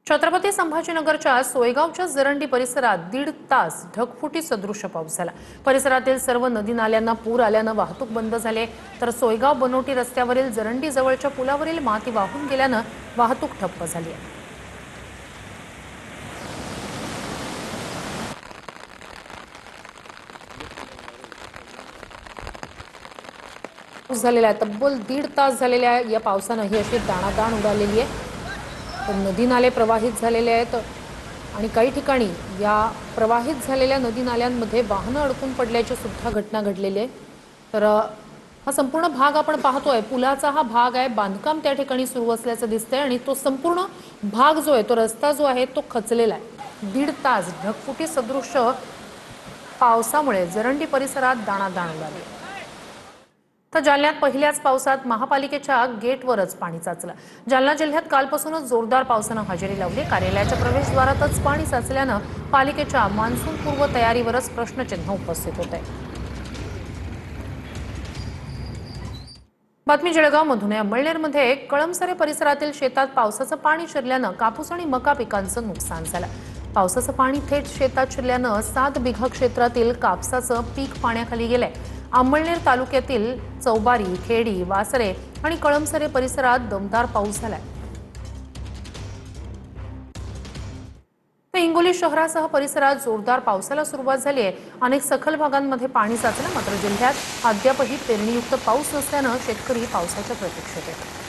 छत्रपती संभाजीनगरच्या सोयगावच्या जरंडी परिसरात 1.5 तास ढगफुटी सदृश्य पाऊस झाला। परिसरातील सर्व नदी नाल्यांना पूर आल्याने वाहतूक बंद झाली, तर सोयगाव बनोटी रस्त्यावरील जरंडी जवळच्या पुलावरील माती वाहून गेल्याने वाहतूक ठप्प झाली आहे। झालेला आहे तब्बल 1.5 तास झालेल्या या पावसाने ही अशी दाणादाण उडालेली आहे। तर नदी नाले प्रवाहित झालेले आहेत आणि काही ठिकाणी या प्रवाहित झालेल्या नदी नाल्यांमध्ये वाहनं अडकून पडल्याची सुद्धा घटना घडलेली आहे। तर हा संपूर्ण भाग आपण पाहतोय, पुलाचा हा भाग आहे, बांधकाम त्या ठिकाणी सुरू असल्याचं दिसतंय आणि तो संपूर्ण भाग जो आहे, तो रस्ता जो आहे तो खचलेला आहे। 1.5 तास ढगफुटी सदृश्य पावसामुळे जरंडी परिसरात दाणादाण उडाली। तर जालन्यात पहिल्याच पावसात महापालिकेच्या गेटवरच पाणी साचलं। जालना जिल्ह्यात कालपासूनच जोरदार पावसाने हजेरी लावली। कार्यालयाच्या प्रवेशद्वारातच पाणी साचल्याने पालिकेच्या मान्सून पूर्व तयारीवरच प्रश्नचिन्ह उपस्थित होते। बातमी जळगावमधून आहे। अंमळनेरमध्ये कळमसरे परिसरातील शेतात पावसाचं पाणी शिरल्याने कापूस आणि मका पिकांचं नुकसान झालं। पावसाचं पाणी थेट शेतात शिरल्याने 7 बिघा क्षेत्रातील कापसाचं पीक पाण्याखाली गेलंय। अंमळनेर तालुक्यातील चौबारी, खेडी, वासरे आणि कळमसरे परिसरात दमदार पाऊस झालाय। तर हिंगोली शहरासह परिसरात जोरदार पावसाला सुरुवात झाली आहे। अनेक सखल भागांमध्ये पाणी साचलं, मात्र जिल्ह्यात अद्यापही पेरणीयुक्त पाऊस नसल्याने शेतकरी पावसाच्या प्रतीक्षेत आहेत।